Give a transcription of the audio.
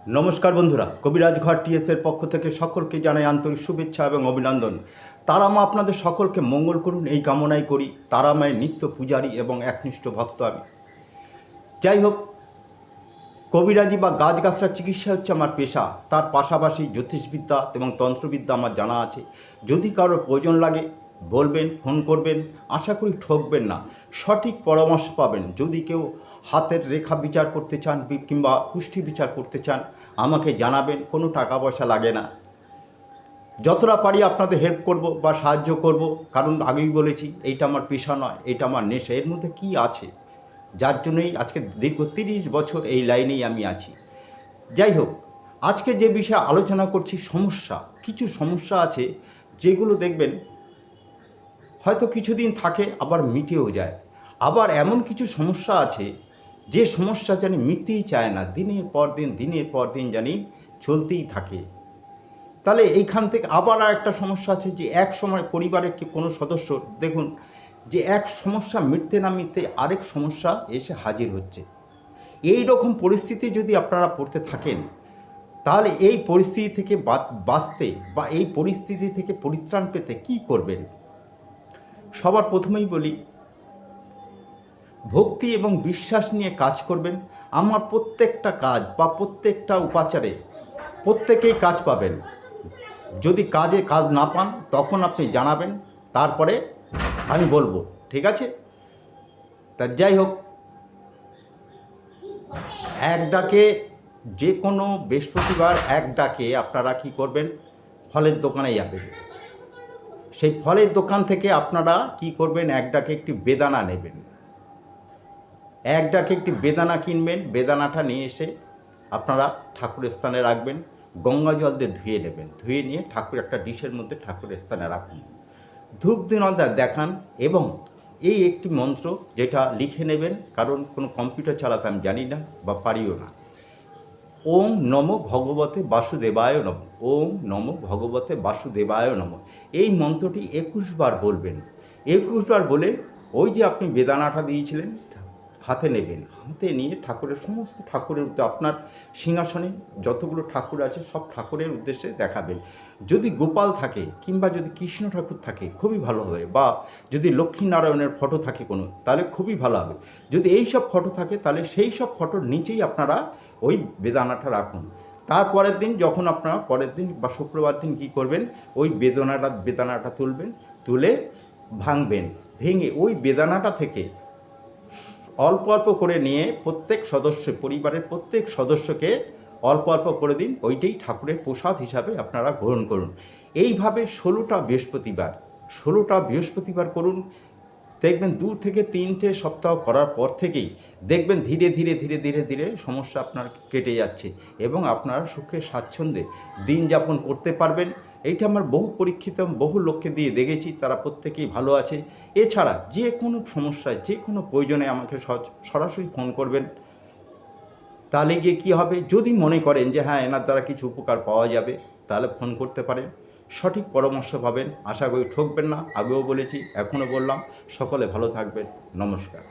নমস্কার বন্ধুরা, কবিরাজ ঘর টিএসের পক্ষ থেকে সকলকে জানাই আন্তরিক শুভেচ্ছা এবং অভিনন্দন। তারা মা আপনাদের সকলকে মঙ্গল করুন এই কামনাই করি। তারা মায়ের নিত্য পূজারী এবং একনিষ্ঠ ভক্ত আমি। যাই হোক, কবিরাজি বা গাছগাছরা চিকিৎসা হচ্ছে আমার পেশা। তার পাশাপাশি জ্যোতিষবিদ্যা এবং তন্ত্রবিদ্যা আমার জানা আছে। যদি কারোর প্রয়োজন লাগে বলবেন, ফোন করবেন, আশা করি ঠকবেন না, সঠিক পরামর্শ পাবেন। যদি কেউ হাতের রেখা বিচার করতে চান কিংবা কুষ্ঠি বিচার করতে চান আমাকে জানাবেন, কোনো টাকা পয়সা লাগে না। যতটা পারি আপনাদের হেল্প করব বা সাহায্য করব, কারণ আগেই বলেছি এইটা আমার পেশা নয়, এটা আমার নেশা। এর মধ্যে কী আছে, যার জন্যই আজকে দীর্ঘ 30 বছর এই লাইনেই আমি আছি। যাই হোক, আজকে যে বিষয়ে আলোচনা করছি সমস্যা, কিছু সমস্যা আছে যেগুলো দেখবেন হয়তো কিছুদিন থাকে আবার মিটেও যায়। আবার এমন কিছু সমস্যা আছে যে সমস্যা জানি মিটতেই চায় না, দিনের পর দিন জানি চলতেই থাকে। তাহলে এইখান থেকে আবার আর একটা সমস্যা আছে যে এক সময় পরিবারের কোনো সদস্য দেখুন যে এক সমস্যা মিটতে না মিটতে আরেক সমস্যা এসে হাজির হচ্ছে। এই রকম পরিস্থিতি যদি আপনারা পড়তে থাকেন তাহলে এই পরিস্থিতি থেকে বাঁচতে বা এই পরিস্থিতি থেকে পরিত্রাণ পেতে কি করবেন? সবার প্রথমেই বলি, ভক্তি এবং বিশ্বাস নিয়ে কাজ করবেন। আমার প্রত্যেকটা কাজ বা প্রত্যেকটা উপাচারে প্রত্যেকেই কাজ পাবেন। যদি কাজ না পান তখন আপনি জানাবেন, তারপরে আমি বলবো, ঠিক আছে? তা যাই হোক, এক ডাকে যে কোনো বৃহস্পতিবার এক ডাকে আপনারা কি করবেন, ফলের দোকানে যাবেন। সেই ফলের দোকান থেকে আপনারা কি করবেন, এক ডাকে একটি বেদানা নেবেন। এক ডাকে একটি বেদানা কিনবেন, বেদানাটা নিয়ে এসে আপনারা ঠাকুরের স্থানে রাখবেন। গঙ্গা জল দিয়ে ধুয়ে নেবেন, ধুয়ে নিয়ে ঠাকুর একটা ডিশের মধ্যে ঠাকুরের স্থানে রাখুন, ধূপ দিনদা দেখান এবং এই একটি মন্ত্র যেটা লিখে নেবেন, কারণ কোনো কম্পিউটার চালাতে আমি জানি না বা পারিও না। ওম নমো ভগবতে বাসুদেবায় নম, ওম নমো ভগবতে বাসুদেবায় নম। এই মন্ত্রটি 21 বার বলবেন। 21 বার বলে ওই যে আপনি বেদানাটা দিয়েছিলেন হাতে নেবেন, হাতে নিয়ে ঠাকুরের সমস্ত ঠাকুরের আপনার সিংহাসনে যতগুলো ঠাকুর আছে সব ঠাকুরের উদ্দেশ্যে দেখাবেন। যদি গোপাল থাকে কিংবা যদি কৃষ্ণ ঠাকুর থাকে খুবই ভালো হবে, বা যদি লক্ষ্মীনারায়ণের ফটো থাকে কোনো, তাহলে খুবই ভালো হবে। যদি এই সব ফটো থাকে তাহলে সেই সব ফটোর নিচেই আপনারা ওই বেদানাটা রাখুন। তারপরের দিন যখন আপনারা পরের দিন বা শুক্রবার দিন কী করবেন, ওই বেদানাটা তুলবেন, তুলে ভাঙবেন, ভেঙে ওই বেদানাটা থেকে অল্প অল্প করে নিয়ে প্রত্যেক সদস্য, পরিবারের প্রত্যেক সদস্যকে অল্প অল্প করে দিন, ওইটাই ঠাকুরের প্রসাদ হিসাবে আপনারা গ্রহণ করুন। এইভাবে 16টা বৃহস্পতিবার করুন। দেখবেন 2 থেকে 3টে সপ্তাহ করার পর থেকেই দেখবেন ধীরে ধীরে সমস্যা আপনার কেটে যাচ্ছে এবং আপনারা সুখে স্বাচ্ছন্দ্যে দিন যাপন করতে পারবেন। এইটা আমার বহু পরীক্ষিত, বহু লোককে দিয়ে দেখেছি, তারা প্রত্যেকেই ভালো আছে। এছাড়া যে কোনো সমস্যায় যে কোনো প্রয়োজনে আমাকে সরাসরি ফোন করবেন। তাহলে গিয়ে কী হবে, যদি মনে করেন যে হ্যাঁ এনার দ্বারা কিছু উপকার পাওয়া যাবে তাহলে ফোন করতে পারেন, সঠিক পরামর্শ পাবেন। আশা করি ঠকবেন না। আগেও বলেছি, এখনও বললাম। সকলে ভালো থাকবেন। নমস্কার।